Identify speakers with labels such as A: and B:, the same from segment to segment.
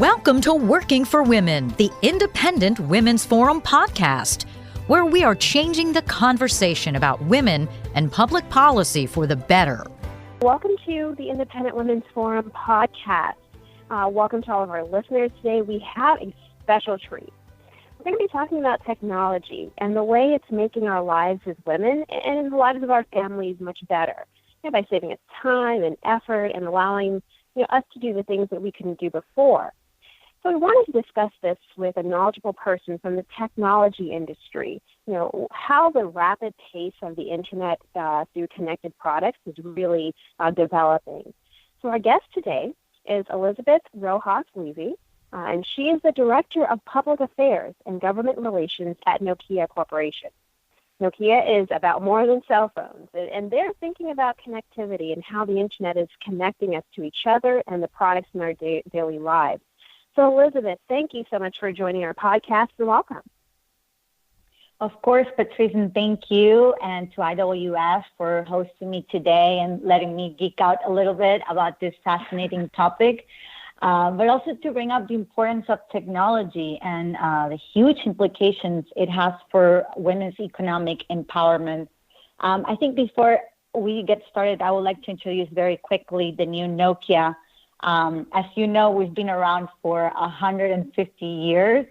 A: Welcome to Working for Women, the Independent Women's Forum podcast, where we are changing the conversation about women and public policy for the better.
B: Welcome to the Independent Women's Forum podcast. Welcome to all of our listeners. Today we have a special treat. We're going to be talking about technology and the way it's making our lives as women and the lives of our families much better, by saving us time and effort and allowing us to do the things that we couldn't do before. So we wanted to discuss this with a knowledgeable person from the technology industry, how the rapid pace of the internet through connected products is really developing. So our guest today is Elizabeth Rojas Levy, and she is the Director of Public Affairs and Government Relations at Nokia Corporation. Nokia is about more than cell phones, and they're thinking about connectivity and how the internet is connecting us to each other and the products in our daily lives. So, Elizabeth, thank you so much for joining our podcast, and welcome.
C: Of course, Patrice, and thank you, and to IWS for hosting me today and letting me geek out a little bit about this fascinating topic, but also to bring up the importance of technology and the huge implications it has for women's economic empowerment. I think before we get started, I would like to introduce very quickly the new Nokia. As you know, we've been around for 150 years,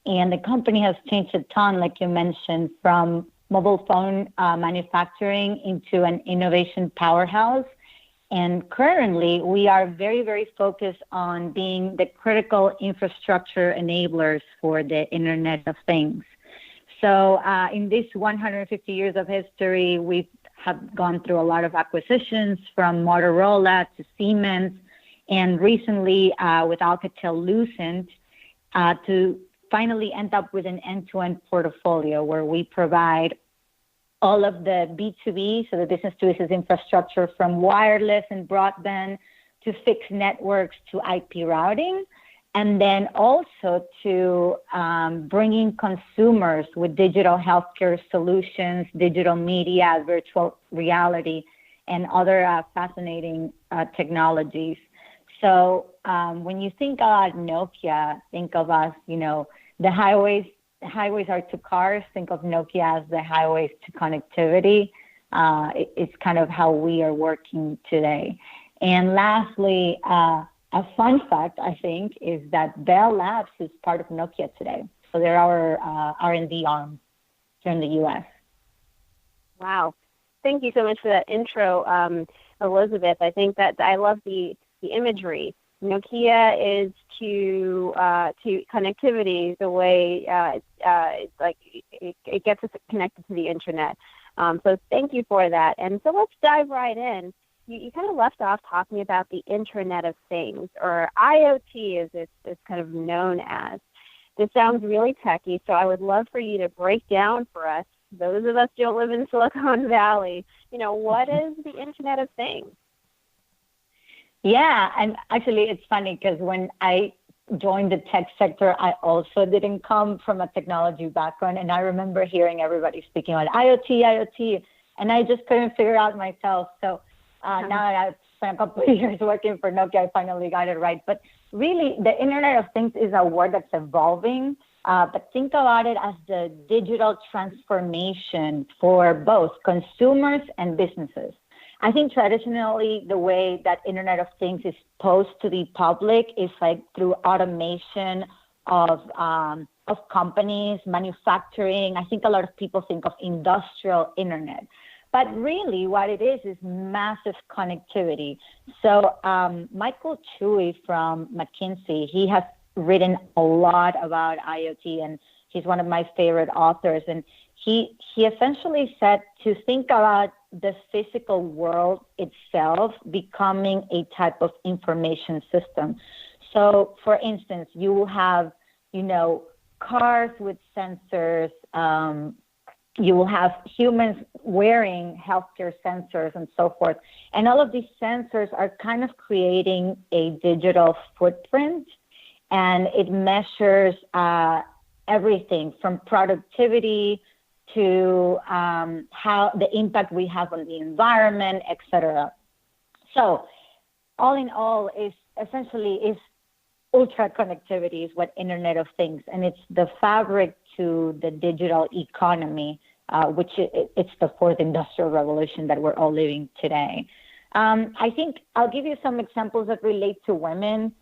C: and the company has changed a ton, like you mentioned, from mobile phone manufacturing into an innovation powerhouse. And currently, we are very, very focused on being the critical infrastructure enablers for the Internet of Things. So in this 150 years of history, we have gone through a lot of acquisitions from Motorola to Siemens, and recently with Alcatel-Lucent to finally end up with an end-to-end portfolio where we provide all of the B2B, so the business-to-business infrastructure, from wireless and broadband to fixed networks to IP routing, and then also to bringing consumers with digital healthcare solutions, digital media, virtual reality, and other fascinating technologies. So when you think about Nokia, think of us, the highways are to cars. Think of Nokia as the highways to connectivity. It's kind of how we are working today. And lastly, a fun fact, I think, is that Bell Labs is part of Nokia today. So they're our R&D arm here in the U.S.
B: Wow. Thank you so much for that intro, Elizabeth. I think that I love the imagery. Nokia is to connectivity the way it gets us connected to the internet. So thank you for that. And so let's dive right in. You kind of left off talking about the Internet of Things, or IoT as it's kind of known as. This sounds really techy, so I would love for you to break down for us, those of us who don't live in Silicon Valley, what is the Internet of Things?
C: Yeah, and actually it's funny because when I joined the tech sector, I also didn't come from a technology background, and I remember hearing everybody speaking about IoT, and I just couldn't figure out myself. So now that I've spent a couple of years working for Nokia, I finally got it right. But really, the Internet of Things is a word that's evolving, but think about it as the digital transformation for both consumers and businesses. I think traditionally the way that Internet of Things is posed to the public is like through automation of companies, manufacturing. I think a lot of people think of industrial internet, but really what it is massive connectivity. So Michael Chewy from McKinsey, he has written a lot about IoT, and he's one of my favorite authors. And he essentially said to think about the physical world itself becoming a type of information system. So, for instance, you will have, cars with sensors. You will have humans wearing healthcare sensors and so forth. And all of these sensors are kind of creating a digital footprint, and it measures everything from productivity to how the impact we have on the environment, etc. So all in all, is essentially ultra connectivity is what Internet of Things, and it's the fabric to the digital economy, which it's the fourth industrial revolution that we're all living today. I think I'll give you some examples that relate to women,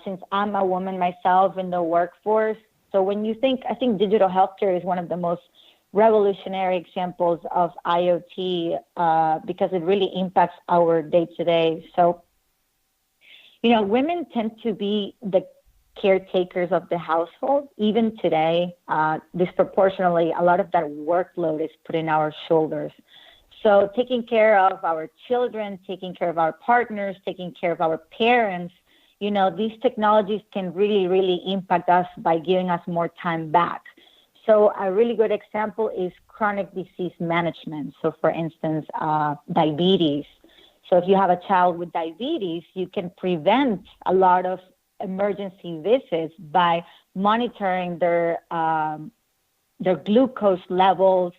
C: since I'm a woman myself in the workforce. So when you think, I think digital healthcare is one of the most revolutionary examples of IoT, because it really impacts our day-to-day. So, women tend to be the caretakers of the household. Even today, disproportionately, a lot of that workload is put in our shoulders. So taking care of our children, taking care of our partners, taking care of our parents, these technologies can really, really impact us by giving us more time back. So a really good example is chronic disease management. So for instance, diabetes. So if you have a child with diabetes, you can prevent a lot of emergency visits by monitoring their glucose levels,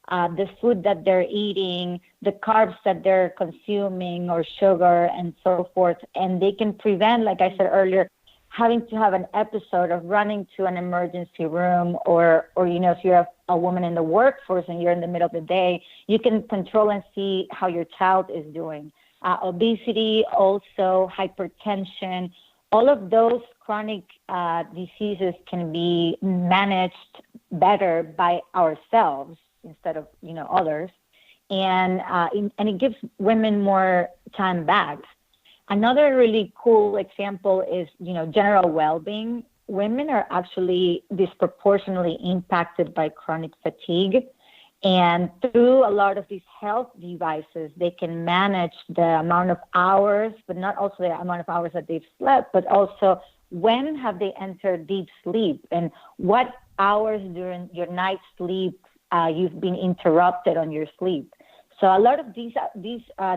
C: the food that they're eating, the carbs that they're consuming, or sugar, and so forth. And they can prevent, like I said earlier, having to have an episode of running to an emergency room, or if you're a woman in the workforce and you're in the middle of the day, you can control and see how your child is doing. Obesity, also hypertension, all of those chronic diseases can be managed better by ourselves instead of others, and it gives women more time back. Another really cool example is general well-being. Women are actually disproportionately impacted by chronic fatigue, and through a lot of these health devices, they can manage the amount of hours, but not also the amount of hours that they've slept, but also when have they entered deep sleep, and what hours during your night sleep you've been interrupted on your sleep. So a lot of these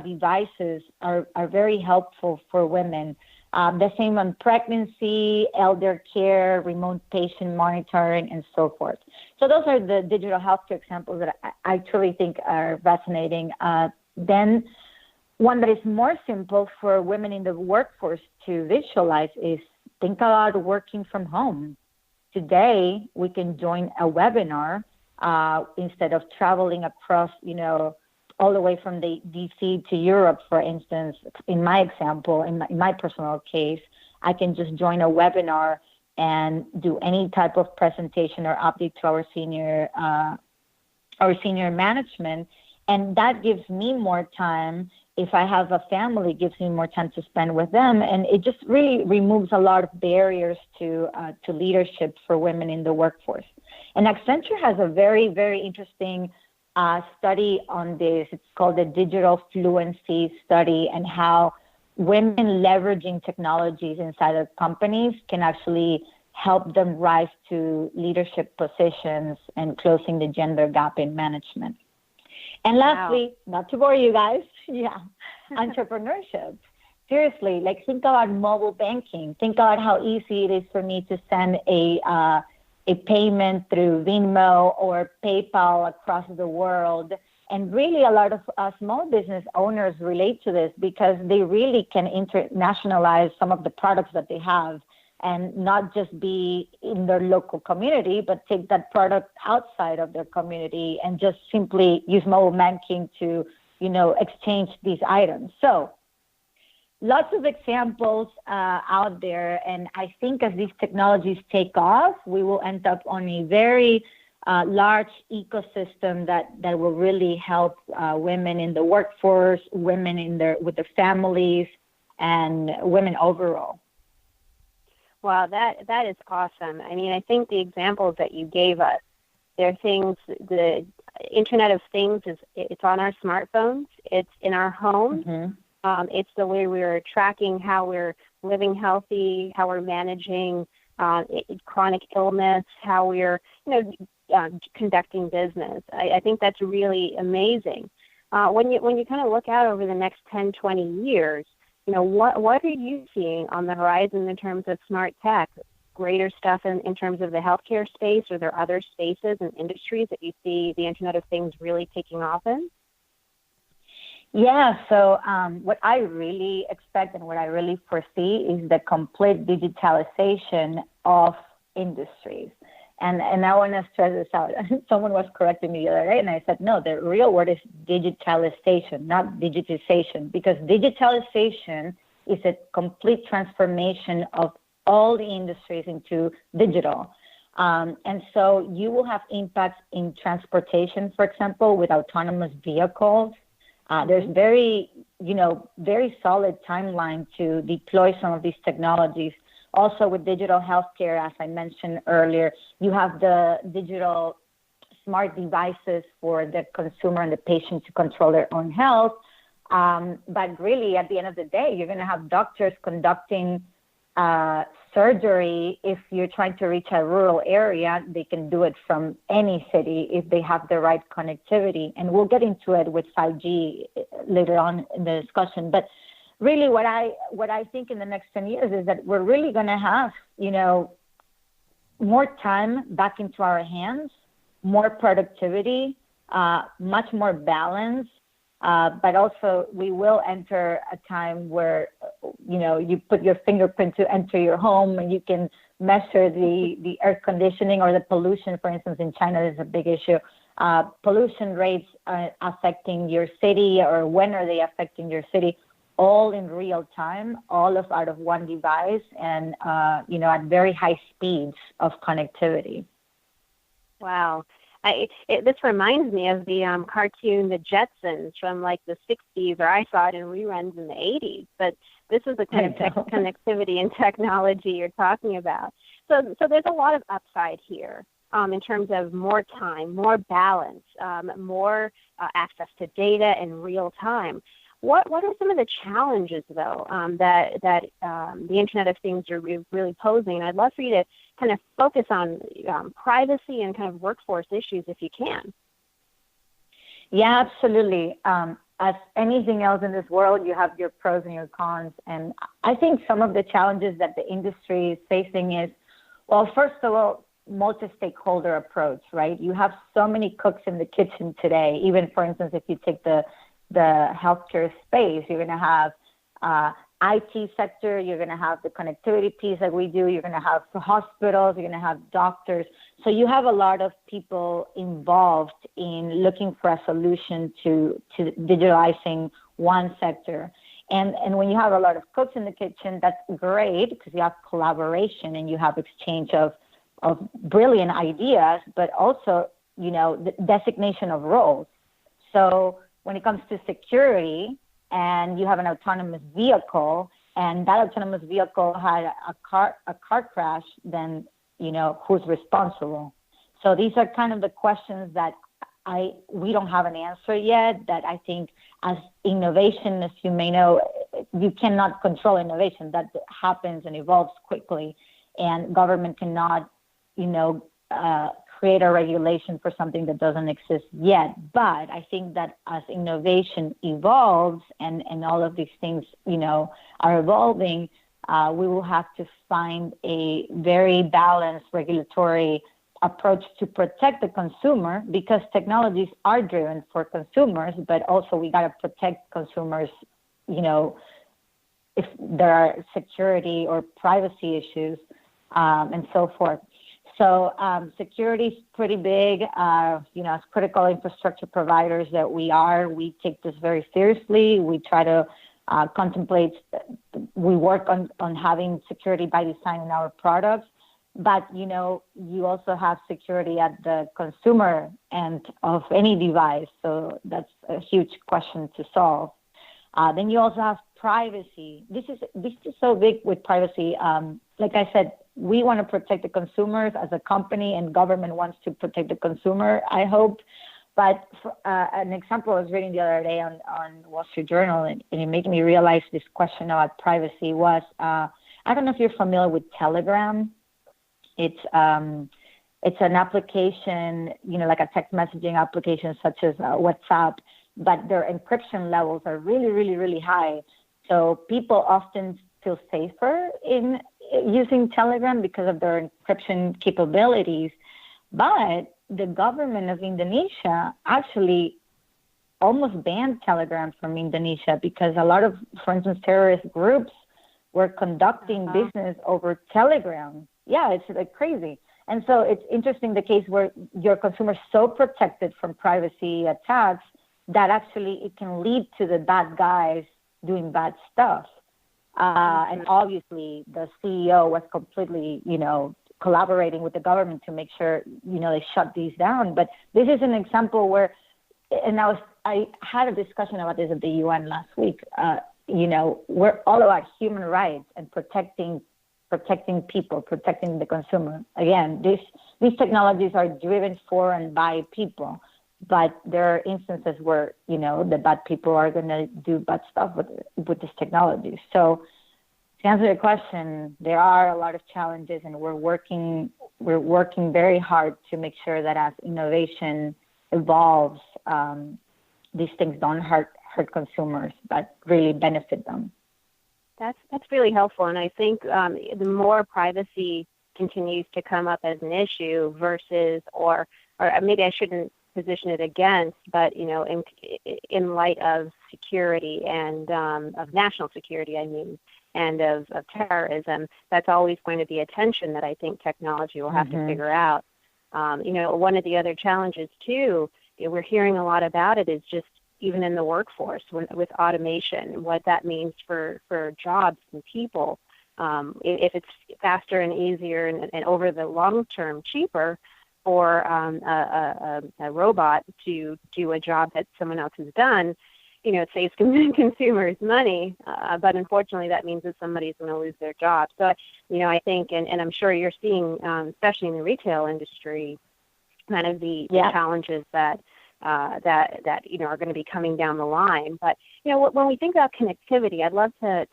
C: devices are very helpful for women. The same on pregnancy, elder care, remote patient monitoring, and so forth. So those are the digital healthcare examples that I truly think are fascinating. Then one that is more simple for women in the workforce to visualize is think about working from home. Today, we can join a webinar instead of traveling across, all the way from the DC to Europe, for instance. In my example, in my personal case, I can just join a webinar and do any type of presentation or update to our senior management, and that gives me more time. If I have a family, it gives me more time to spend with them, and it just really removes a lot of barriers to leadership for women in the workforce. And Accenture has a very, very interesting study on this. It's called the Digital Fluency Study, and how women leveraging technologies inside of companies can actually help them rise to leadership positions and closing the gender gap in management. And lastly, Not to bore you guys, entrepreneurship. Seriously, think about mobile banking. Think about how easy it is for me to send a payment through Venmo or PayPal across the world. And really, a lot of small business owners relate to this because they really can internationalize some of the products that they have and not just be in their local community, but take that product outside of their community and just simply use mobile banking to, exchange these items. So lots of examples out there. And I think as these technologies take off, we will end up on a very large ecosystem that will really help women in the workforce, women with their families, and women overall.
B: Wow, that is awesome. I mean, I think the examples that you gave us, they're things, the Internet of Things it's on our smartphones, it's in our homes. Mm-hmm. It's the way we're tracking how we're living healthy, how we're managing chronic illness, how we're, conducting business. I think that's really amazing. When you kind of look out over the next 10, 20 years, what are you seeing on the horizon in terms of smart tech? Greater stuff in terms of the healthcare space? Are there other spaces and industries that you see the Internet of Things really taking off in?
C: Yeah, so what I really expect and what I really foresee is the complete digitalization of industries. And I want to stress this out. Someone was correcting me the other day, and I said, no, the real word is digitalization, not digitization, because digitalization is a complete transformation of all the industries into digital. And so you will have impacts in transportation, for example, with autonomous vehicles. There's very solid timeline to deploy some of these technologies. Also with digital healthcare, as I mentioned earlier, you have the digital smart devices for the consumer and the patient to control their own health. But really, at the end of the day, you're going to have doctors conducting surgery. If you're trying to reach a rural area, they can do it from any city if they have the right connectivity. And we'll get into it with 5G later on in the discussion. But really, what I think in the next 10 years is that we're really going to have, more time back into our hands, more productivity, much more balance. But also, we will enter a time where, you put your fingerprint to enter your home and you can measure the air conditioning or the pollution. For instance, in China, is a big issue. Pollution rates are affecting your city, or when are they affecting your city? All in real time, all out of one device, and, at very high speeds of connectivity.
B: Wow. This reminds me of the cartoon The Jetsons from like the 60s, or I saw it in reruns in the 80s. But this is the kind of connectivity and technology you're talking about. So there's a lot of upside here in terms of more time, more balance, more access to data in real time. What are some of the challenges, though, that the Internet of Things are really posing? And I'd love for you to kind of focus on privacy and kind of workforce issues if you can.
C: Yeah, absolutely. As anything else in this world, you have your pros and your cons. And I think some of the challenges that the industry is facing is, well, first of all, multi-stakeholder approach, right? You have so many cooks in the kitchen today. Even, for instance, if you take the healthcare space, you're going to have IT sector, you're going to have the connectivity piece that we do, you're going to have hospitals, you're going to have doctors. So you have a lot of people involved in looking for a solution to digitalizing one sector. And when you have a lot of cooks in the kitchen, that's great because you have collaboration and you have exchange of brilliant ideas, but also, the designation of roles. So when it comes to security, and you have an autonomous vehicle, and that autonomous vehicle had a car crash, then who's responsible? So these are kind of the questions that we don't have an answer yet. That I think, as innovation, as you may know, you cannot control innovation. That happens and evolves quickly, and government cannot, create a regulation for something that doesn't exist yet. But I think that as innovation evolves and all of these things, are evolving, we will have to find a very balanced regulatory approach to protect the consumer, because technologies are driven for consumers, but also we got to protect consumers, if there are security or privacy issues, and so forth. So security is pretty big. As critical infrastructure providers that we are, we take this very seriously. We try to we work on having security by design in our products. But, you also have security at the consumer end of any device. So that's a huge question to solve. Then you also have privacy. This is so big with privacy. Like I said, we want to protect the consumers as a company, and government wants to protect the consumer, I hope. But an example I was reading the other day on Wall Street Journal, and it made me realize this question about privacy was, I don't know if you're familiar with Telegram. It's an application, like a text messaging application such as WhatsApp, but their encryption levels are really, really, really high. So people often feel safer in using Telegram because of their encryption capabilities. But the government of Indonesia actually almost banned Telegram from Indonesia because a lot of, for instance, terrorist groups were conducting business over Telegram. Yeah, it's like crazy. And so it's interesting the case where your consumer is so protected from privacy attacks that actually it can lead to the bad guys doing bad stuff. And obviously the CEO was completely, collaborating with the government to make sure, they shut these down. But this is an example where, and I had a discussion about this at the UN last week. We're all about human rights and protecting people, protecting the consumer. Again, these technologies are driven for and by people, but there are instances where, the bad people are going to do bad stuff with this technology. So to answer your question, there are a lot of challenges, and we're working very hard to make sure that as innovation evolves, these things don't hurt consumers, but really benefit them.
B: That's really helpful, and I think the more privacy continues to come up as an issue versus, or maybe I shouldn't position it against, but in light of security and of national security, and of terrorism, that's always going to be a tension that I think technology will have to figure out. One of the other challenges too, we're hearing a lot about it, is just even in the workforce with automation, what that means for jobs and people. If it's faster and easier and over the long term cheaper for a robot to do a job that someone else has done, it saves consumers money, but unfortunately that means that somebody's going to lose their job. So, I think, and I'm sure you're seeing, especially in the retail industry, kind of the challenges that are going to be coming down the line. But when we think about connectivity, I'd love to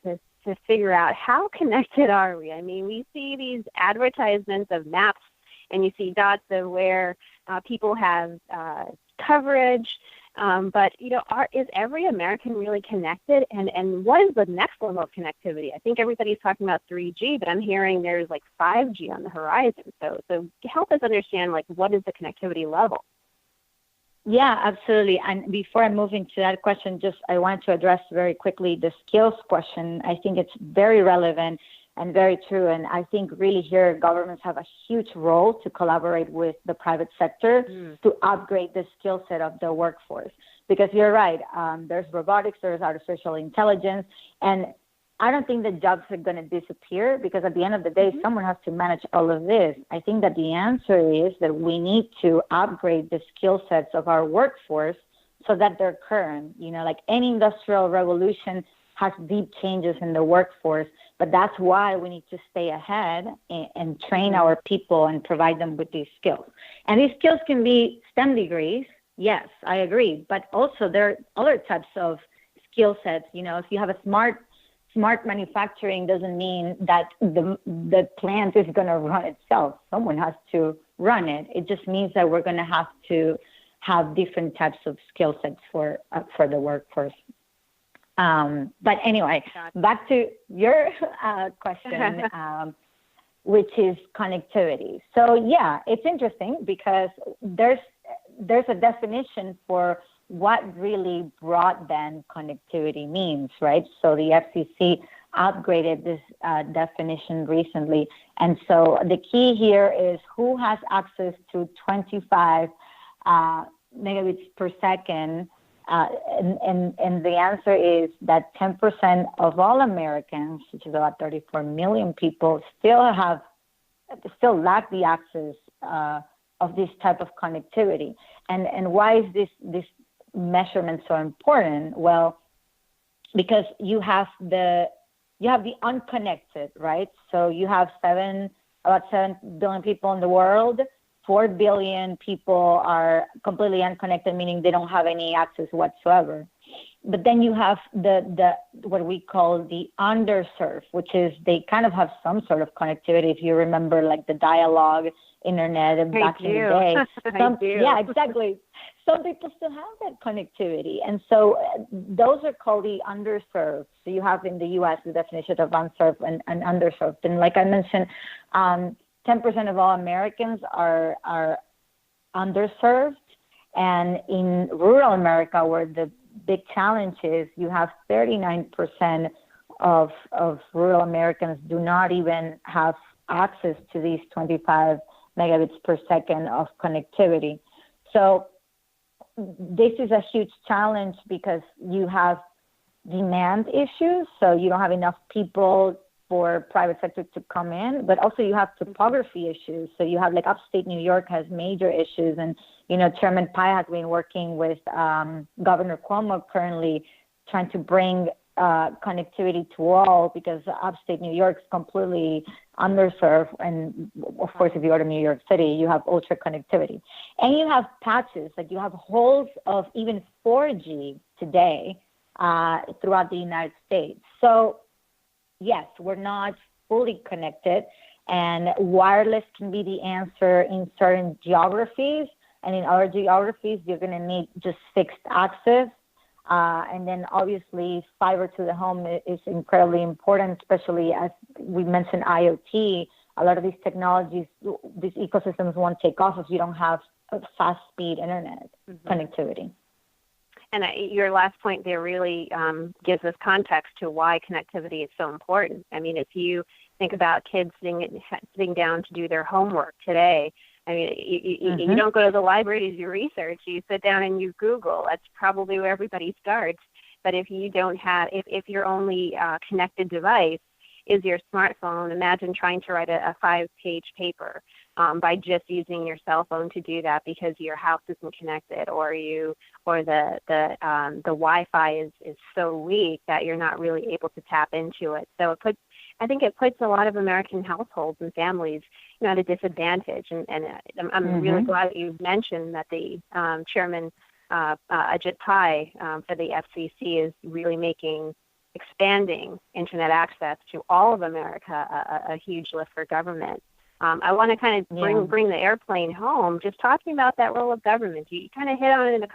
B: figure out how connected are we. I mean, we see these advertisements of maps, and you see dots of where people have coverage. But is every American really connected? And what is the next level of connectivity? I think everybody's talking about 3G, but I'm hearing there's like 5G on the horizon. So help us understand, what is the connectivity level?
C: Yeah, absolutely. And before I move into that question, I want to address very quickly the skills question. I think it's very relevant and very true. And I think really here governments have a huge role to collaborate with the private sector to upgrade the skill set of the workforce. Because you're right, there's robotics, there's artificial intelligence, and I don't think the jobs are going to disappear, because at the end of the day, someone has to manage all of this. I think that the answer is that we need to upgrade the skill sets of our workforce so that they're current. Like any industrial revolution has deep changes in the workforce, but that's why we need to stay ahead and train our people and provide them with these skills. And these skills can be STEM degrees. Yes, I agree. But also there are other types of skill sets. If you have a smart manufacturing, doesn't mean that the plant is going to run itself. Someone has to run it. It just means that we're going to have to have different types of skill sets for the workforce. But anyway, back to your question, which is connectivity. So yeah, it's interesting because there's a definition for what really broadband connectivity means, right? So the FCC upgraded this definition recently. And so the key here is who has access to 25 megabits per second. And the answer is that 10% of all Americans, which is about 34 million people, still lack the access of this type of connectivity. And why is this measurement so important? Well, because you have the unconnected, right? So you have about 7 billion people in the world. 4 billion people are completely unconnected, meaning they don't have any access whatsoever. But then you have the what we call the underserved, which is they kind of have some sort of connectivity. If you remember, like the dialogue internet back in the day.
B: I do.
C: Yeah, exactly. Some people still have that connectivity. And so those are called the underserved. So you have in the U.S. the definition of unserved and underserved. And like I mentioned, 10% of all Americans are underserved. And in rural America, where the big challenge is, you have 39% of rural Americans do not even have access to these 25 megabits per second of connectivity. So this is a huge challenge because you have demand issues. So you don't have enough people for private sector to come in, but also you have topography issues. So you have, like, upstate New York has major issues. And, Chairman Pai has been working with Governor Cuomo currently trying to bring connectivity to all, because upstate New York is completely underserved. And of course, if you go to New York City, you have ultra connectivity. And you have patches, like you have holes of even 4G today throughout the United States. So yes, we're not fully connected, and wireless can be the answer in certain geographies. And in other geographies, you're going to need just fixed access. And then obviously fiber to the home is incredibly important, especially as we mentioned IoT. A lot of these technologies, these ecosystems won't take off if you don't have a fast speed internet connectivity.
B: And your last point there really gives us context to why connectivity is so important. I mean, if you think about kids sitting down to do their homework today, I mean, you don't go to the library to do research. You sit down and you Google. That's probably where everybody starts. But if you don't have, if your only connected device is your smartphone, imagine trying to write a 5-page paper by just using your cell phone to do that because your house isn't connected, or the Wi-Fi is so weak that you're not really able to tap into it. So I think it puts a lot of American households and families, at a disadvantage. And I'm really glad that you mentioned that the Chairman Ajit Pai for the FCC is really expanding internet access to all of America a huge lift for government. I want to kind of bring the airplane home, just talking about that role of government. You kind of hit on it in a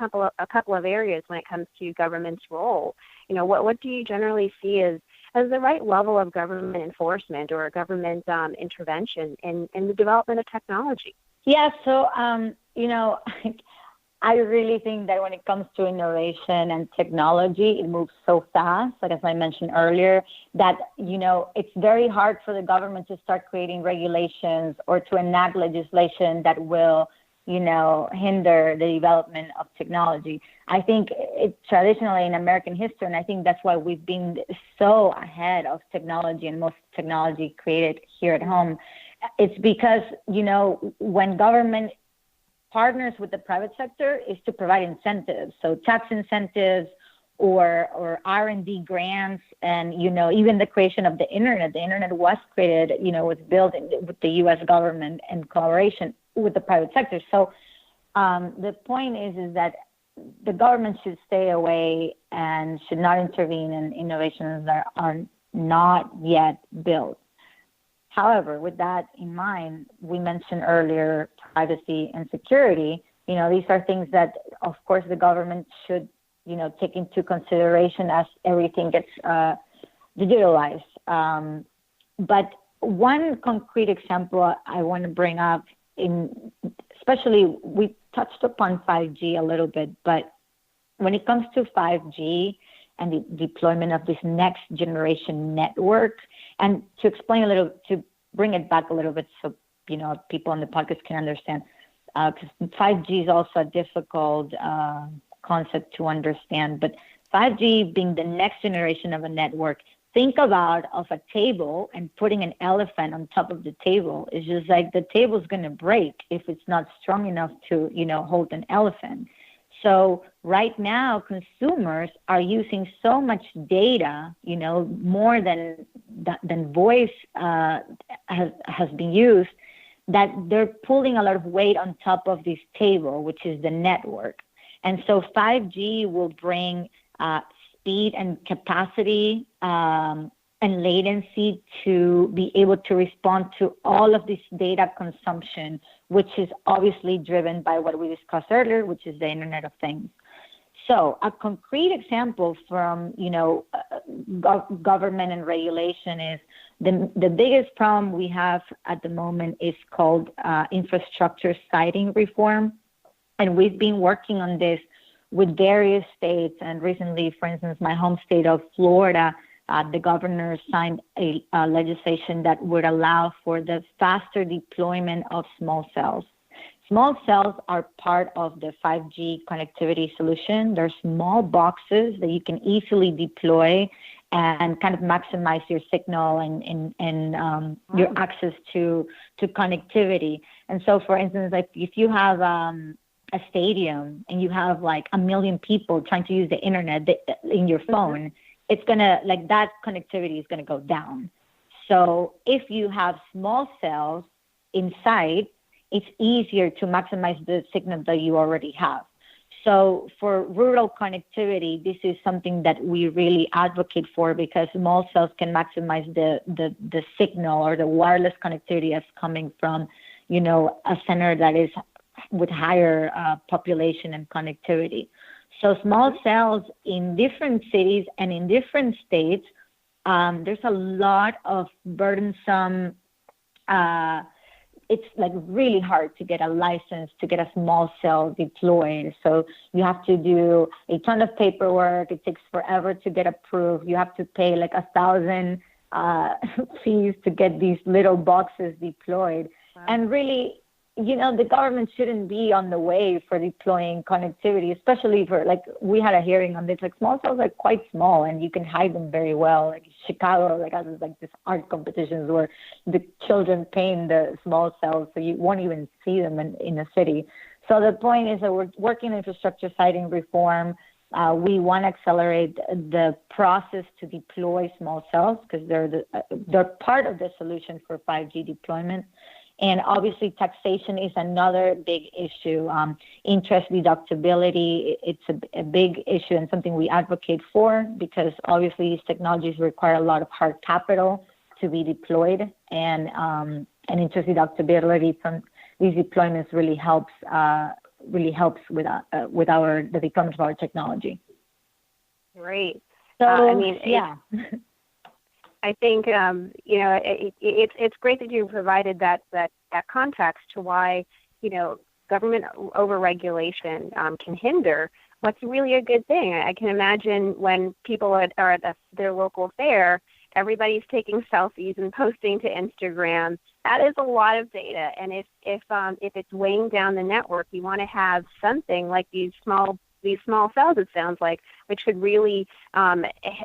B: couple of areas when it comes to government's role. What do you generally see as the right level of government enforcement or government intervention in the development of technology?
C: Yeah, so, I really think that when it comes to innovation and technology, it moves so fast, like as I mentioned earlier, that, it's very hard for the government to start creating regulations or to enact legislation that will, hinder the development of technology. I think it's traditionally in American history, and I think that's why we've been so ahead of technology and most technology created here at home. It's because, when government partners with the private sector is to provide incentives, so tax incentives or R&D grants, and even the creation of the internet. The internet was created, was built with the U.S. government in collaboration with the private sector. So the point is that the government should stay away and should not intervene in innovations that are not yet built. However, with that in mind, we mentioned earlier privacy and security. These are things that, of course, the government should, take into consideration as everything gets digitalized. But one concrete example I want to bring up, especially we touched upon 5G a little bit, but when it comes to 5G and the deployment of this next generation network, and to explain to bring it back a little bit so, people on the podcast can understand, because 5G is also a difficult concept to understand, but 5G being the next generation of a network, think about of a table and putting an elephant on top of the table. It's just like the table's going to break if it's not strong enough to, hold an elephant. So right now, consumers are using so much data, more than voice has been used, that they're pulling a lot of weight on top of this table, which is the network. And so 5G will bring speed and capacity and latency to be able to respond to all of this data consumption, which is obviously driven by what we discussed earlier, which is the Internet of Things. So a concrete example from, government and regulation is the biggest problem we have at the moment is called infrastructure siting reform. And we've been working on this with various states. And recently, for instance, my home state of Florida, the governor signed a legislation that would allow for the faster deployment of small cells. Small cells are part of the 5G connectivity solution. They're small boxes that you can easily deploy and kind of maximize your signal and your access to connectivity. And so, for instance, like if you have a stadium and you have like 1 million people trying to use the internet in your phone, it's gonna, like, that connectivity is gonna go down. So if you have small cells inside, it's easier to maximize the signal that you already have. So for rural connectivity, this is something that we really advocate for, because small cells can maximize the signal or the wireless connectivity that's coming from, you know, a center that is with higher population and connectivity. So small cells in different cities and in different states, there's a lot of burdensome, it's like really hard to get a license to get a small cell deployed. So you have to do a ton of paperwork. It takes forever to get approved. You have to pay like 1,000 fees to get these little boxes deployed. Wow. And really, you know, the government shouldn't be on the way for deploying connectivity, especially for, like, we had a hearing on this, like, small cells are quite small and you can hide them very well. Like Chicago, like, has like this art competitions where the children paint the small cells so you won't even see them in a city. So the point is that we're working infrastructure siting reform. We want to accelerate the process to deploy small cells because they're part of the solution for 5G deployment. And obviously, taxation is another big issue. Interest deductibility, it's a big issue and something we advocate for, because obviously these technologies require a lot of hard capital to be deployed, and interest deductibility from these deployments really helps with the deployment of our technology.
B: Great.
C: So
B: I mean,
C: yeah.
B: I think you know, it's great that you provided that context to why, you know, government overregulation can hinder what's really a good thing. I can imagine when people are at their local fair, everybody's taking selfies and posting to Instagram. That is a lot of data, and if it's weighing down the network, you want to have something like these small cells, it sounds like, which could really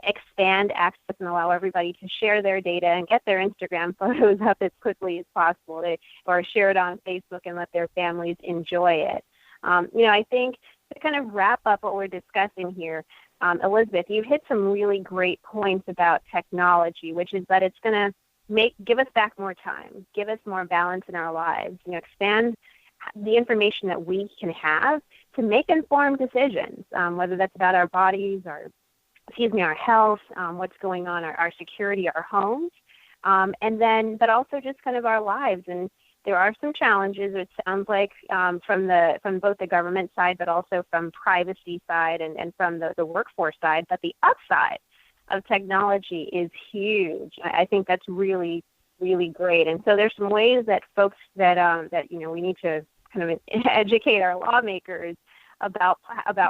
B: expand access and allow everybody to share their data and get their Instagram photos up as quickly as possible, or share it on Facebook and let their families enjoy it. You know, I think to kind of wrap up what we're discussing here, Elizabeth, you've hit some really great points about technology, which is that it's going to give us back more time, give us more balance in our lives, you know, expand the information that we can have to make informed decisions, whether that's about our bodies, our health, what's going on, our security, our homes, but also just kind of our lives. And there are some challenges, it sounds like, from both the government side, but also from privacy side and from the workforce side. But the upside of technology is huge. I think that's really, really great. And so there's some ways that folks that you know, we need to kind of educate our lawmakers about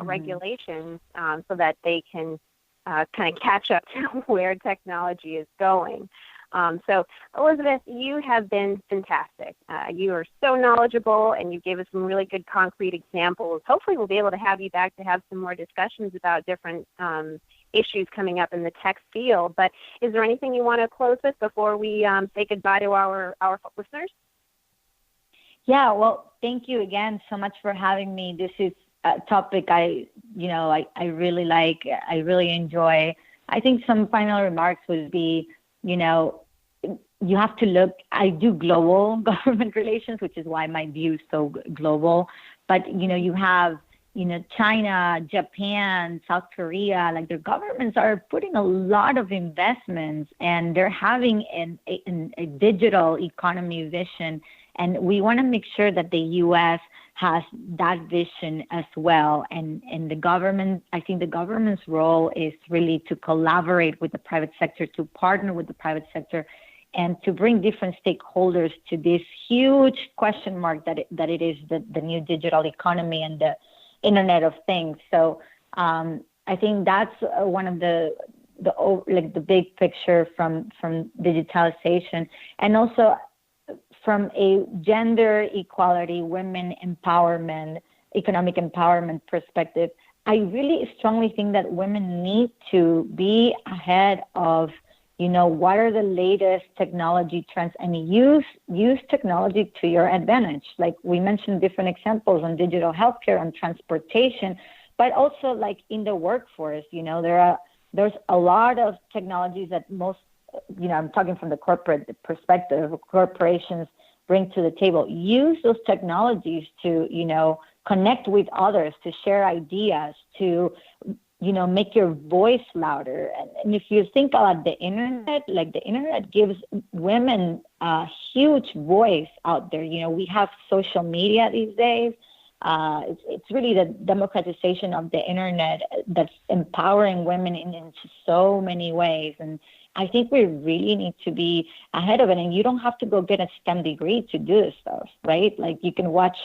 B: regulations, so that they can kind of catch up to where technology is going. So, Elizabeth, you have been fantastic. You are so knowledgeable, and you gave us some really good concrete examples. Hopefully we'll be able to have you back to have some more discussions about different issues coming up in the tech field. But is there anything you want to close with before we say goodbye to our listeners?
C: Yeah, well, thank you again so much for having me. This is a topic I really like, I really enjoy. I think some final remarks would be, you know, you have to look, I do global government relations, which is why my view is so global. But, you know, you have, you know, China, Japan, South Korea, like their governments are putting a lot of investments, and they're having a digital economy vision. And we want to make sure that the U.S. has that vision as well. And the government, I think the government's role is really to collaborate with the private sector, to partner with the private sector and to bring different stakeholders to this huge question mark that it is the new digital economy and the Internet of Things. So I think that's one of the big picture from digitalization, and also from a gender equality, women empowerment, economic empowerment perspective. I really strongly think that women need to be ahead of, what are the latest technology trends, and use technology to your advantage. Like we mentioned different examples on digital healthcare, on transportation, but also like in the workforce, there's a lot of technologies that most, I'm talking from the corporate perspective, corporations bring to the table. Use those technologies to, connect with others, to share ideas, to, make your voice louder. And if you think about the internet, like the internet gives women a huge voice out there. We have social media these days. It's really the democratization of the internet that's empowering women in so many ways. And I think we really need to be ahead of it. And you don't have to go get a STEM degree to do this stuff, right? Like you can watch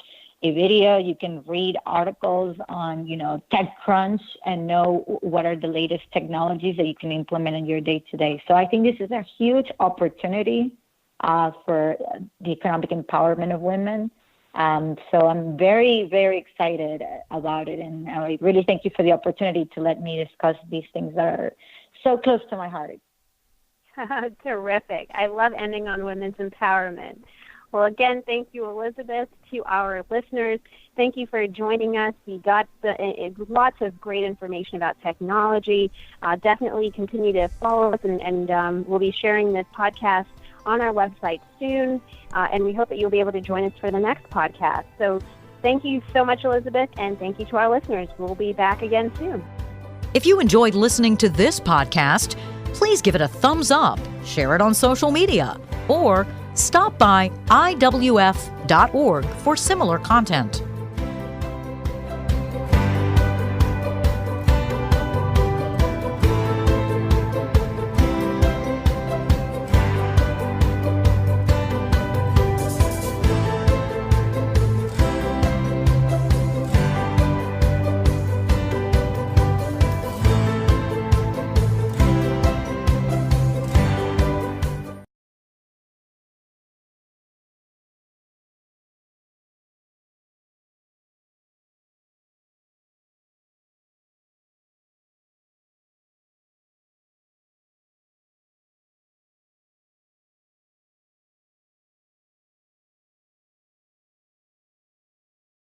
C: a video, you can read articles on, TechCrunch and know what are the latest technologies that you can implement in your day-to-day. So I think this is a huge opportunity for the economic empowerment of women. So I'm very, very excited about it. And I really thank you for the opportunity to let me discuss these things that are so close to my heart.
B: Terrific. I love ending on women's empowerment. Well, again, thank you, Elizabeth. To our listeners, thank you for joining us. We got lots of great information about technology. Definitely continue to follow us, and we'll be sharing this podcast on our website soon, and we hope that you'll be able to join us for the next podcast. So thank you so much, Elizabeth, and thank you to our listeners. We'll be back again soon.
A: If you enjoyed listening to this podcast, please give it a thumbs up, share it on social media, or stop by IWF.org for similar content.